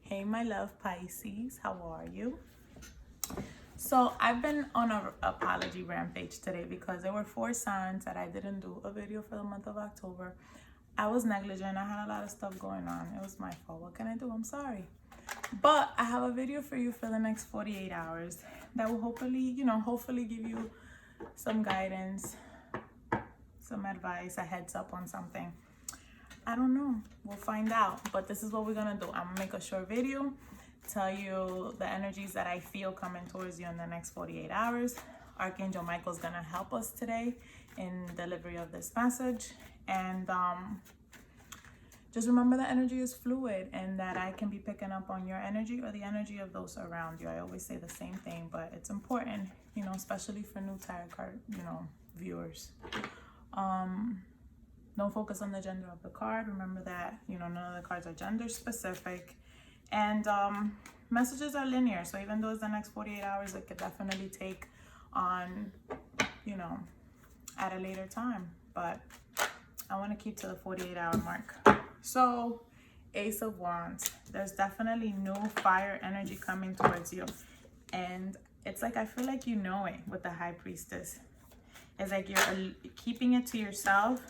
Hey, my love Pisces, how are you? So I've been on a apology rampage today because there were 4 signs that I didn't do a video for the month of October. I was negligent. I had a lot of stuff going on. It was my fault. What can I do? I'm sorry. But I have a video for you for the next 48 hours that will hopefully give you some guidance, some advice, a heads up on something. I don't know. We'll find out. But this is what we're going to do. I'm going to make a short video, tell you the energies that I feel coming towards you in the next 48 hours. Archangel Michael is going to help us today in delivery of this message. And just remember that energy is fluid and that I can be picking up on your energy or the energy of those around you. I always say the same thing, but it's important, especially for new tarot card, viewers. Don't focus on the gender of the card. Remember that, none of the cards are gender specific. And messages are linear. So even though it's the next 48 hours, it could definitely take on, at a later time. But I want to keep to the 48-hour mark. So Ace of Wands. There's definitely new fire energy coming towards you. And it's like, I feel like you know it with the High Priestess. It's like you're keeping it to yourself.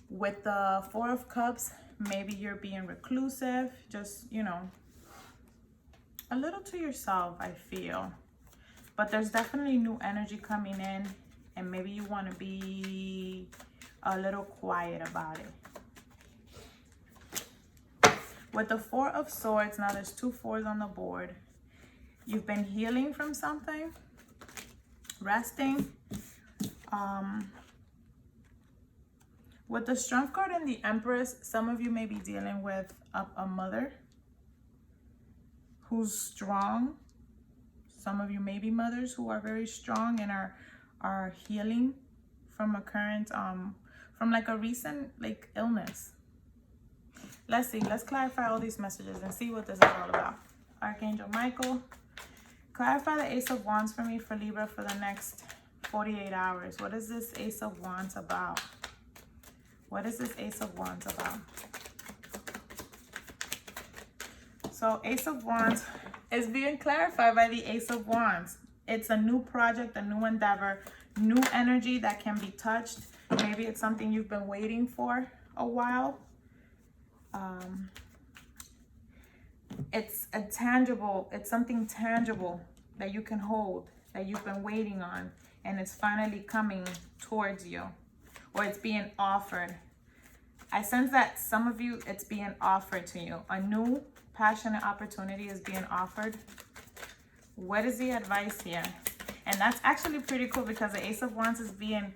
With the Four of Cups, maybe you're being reclusive, just, a little to yourself, I feel. But there's definitely new energy coming in, and maybe you want to be a little quiet about it. With the Four of Swords, now there's 2 4s on the board. You've been healing from something, resting. With the Strength card and the Empress, some of you may be dealing with a mother who's strong. Some of you may be mothers who are very strong and are healing from a current, from like a recent illness. Let's see. Let's clarify all these messages and see what this is all about. Archangel Michael, clarify the Ace of Wands for me for Libra for the next 48 hours. What is this Ace of Wands about? What is this Ace of Wands about? So Ace of Wands is being clarified by the Ace of Wands. It's a new project, a new endeavor, new energy that can be touched. Maybe it's something you've been waiting for a while. It's something tangible that you can hold, that you've been waiting on, and it's finally coming towards you. Or it's being offered. I sense that some of you, it's being offered to you. A new passionate opportunity is being offered. What is the advice here? And that's actually pretty cool because the Ace of Wands is being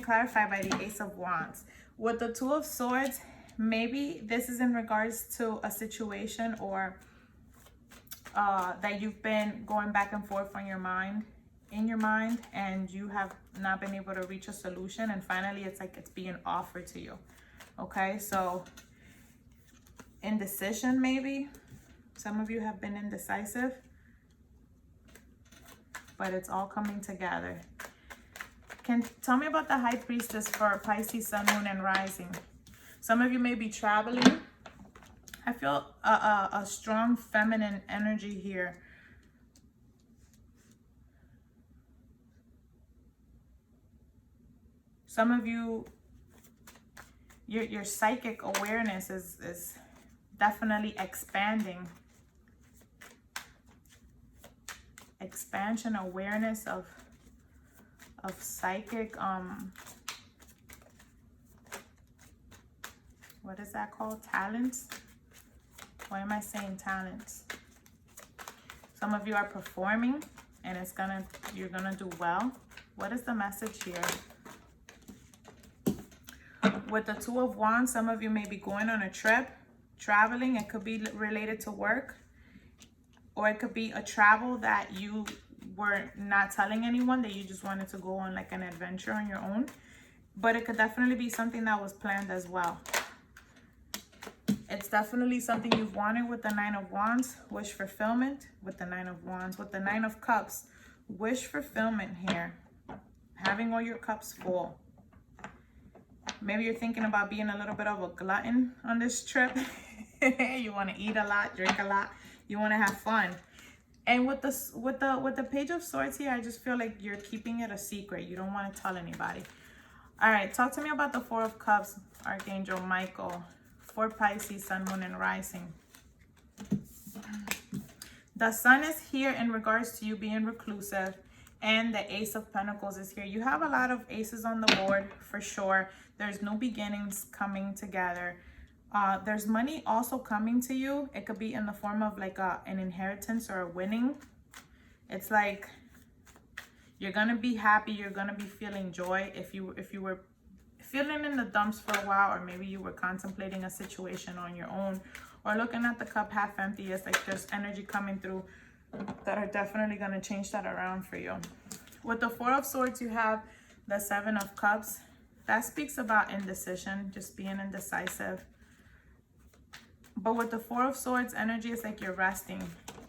clarified by the Ace of Wands. With the Two of Swords, maybe this is in regards to a situation or that you've been going back and forth in your mind, and you have not been able to reach a solution, and finally it's like it's being offered to you. Okay, so indecision, maybe some of you have been indecisive, but it's all coming together. Tell me about the High Priestess for Pisces Sun, Moon, and Rising. Some of you may be traveling. I feel a strong feminine energy here. Some of you, your psychic awareness is definitely expanding. Expansion, awareness of psychic, what is that called? Talents? Why am I saying talents? Some of you are performing and you're gonna do well. What is the message here? With the Two of Wands, some of you may be going on a trip, traveling. It could be related to work, or it could be a travel that you were not telling anyone, that you just wanted to go on like an adventure on your own. But it could definitely be something that was planned as well. It's definitely something you've wanted with the Nine of Wands, wish fulfillment with the Nine of Wands. With the Nine of Cups, wish fulfillment here. Having all your cups full. Maybe you're thinking about being a little bit of a glutton on this trip. You want to eat a lot, drink a lot. You want to have fun. And with the Page of Swords here, I just feel like you're keeping it a secret. You don't want to tell anybody. All right, talk to me about the Four of Cups, Archangel Michael, for Pisces, Sun, Moon, and Rising. The Sun is here in regards to you being reclusive, and the Ace of Pentacles is here. You have a lot of aces on the board for sure. There's new beginnings coming together. There's money also coming to you. It could be in the form of like an inheritance or a winning. It's like you're gonna be happy. You're gonna be feeling joy. If you were feeling in the dumps for a while, or maybe you were contemplating a situation on your own, or looking at the cup half empty, it's like there's energy coming through that are definitely gonna change that around for you. With the Four of Swords, you have the Seven of Cups. That speaks about indecision, just being indecisive. But with the Four of Swords energy, it's like you're resting.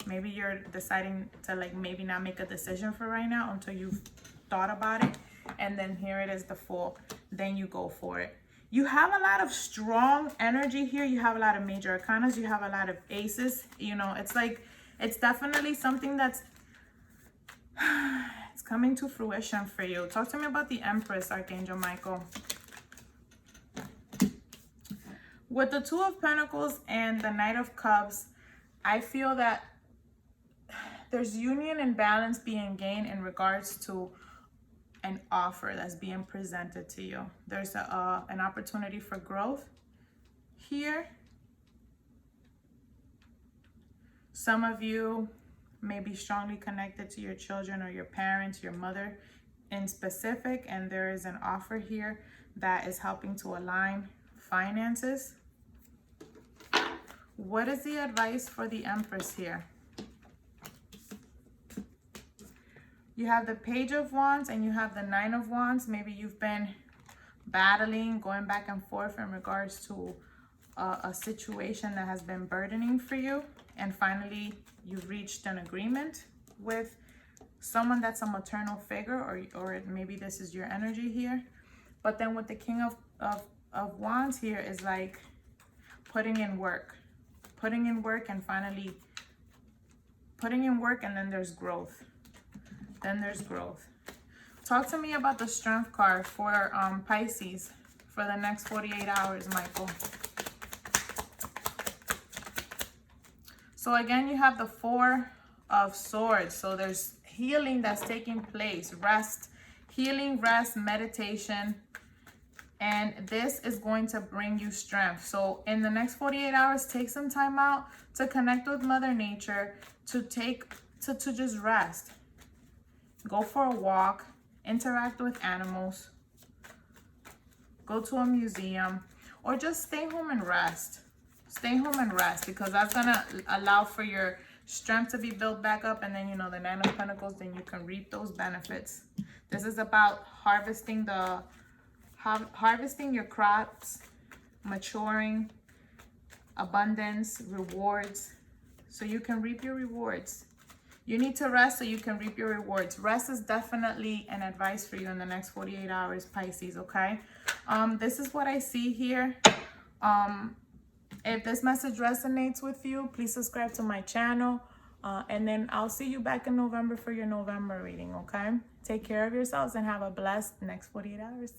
Maybe you're deciding to like maybe not make a decision for right now until you've thought about it. And then here it is, the Fool. Then you go for it. You have a lot of strong energy here. You have a lot of major arcanas. You have a lot of aces. You know, it's like, it's definitely something that's it's coming to fruition for you. Talk to me about the Empress, Archangel Michael. With the Two of Pentacles and the Knight of Cups, I feel that there's union and balance being gained in regards to an offer that's being presented to you. There's an opportunity for growth here. Some of you may be strongly connected to your children or your parents, your mother in specific, and there is an offer here that is helping to align finances. What is the advice for the Empress here? You have the Page of Wands and you have the Nine of Wands. Maybe you've been battling, going back and forth in regards to a situation that has been burdening for you. And finally, you've reached an agreement with someone that's a maternal figure, or maybe this is your energy here. But then with the King of Wands here is like putting in work. Putting in work and finally putting in work, and then there's growth. Then there's growth. Talk to me about the Strength card for Pisces for the next 48 hours, Michael. So again, you have the Four of Swords. So there's healing that's taking place. Rest, healing, rest, meditation. And this is going to bring you strength. So in the next 48 hours, take some time out to connect with Mother Nature, to just rest. Go for a walk, interact with animals, go to a museum, or just stay home and rest. Stay home and rest, because that's gonna allow for your strength to be built back up. And then, you know, the Nine of Pentacles, then you can reap those benefits. This is about harvesting your crops, maturing, abundance, rewards, so you can reap your rewards. You need to rest so you can reap your rewards. Rest is definitely an advice for you in the next 48 hours, Pisces, okay? This is what I see here. If this message resonates with you, please subscribe to my channel. And then I'll see you back in November for your November reading, okay? Take care of yourselves and have a blessed next 48 hours.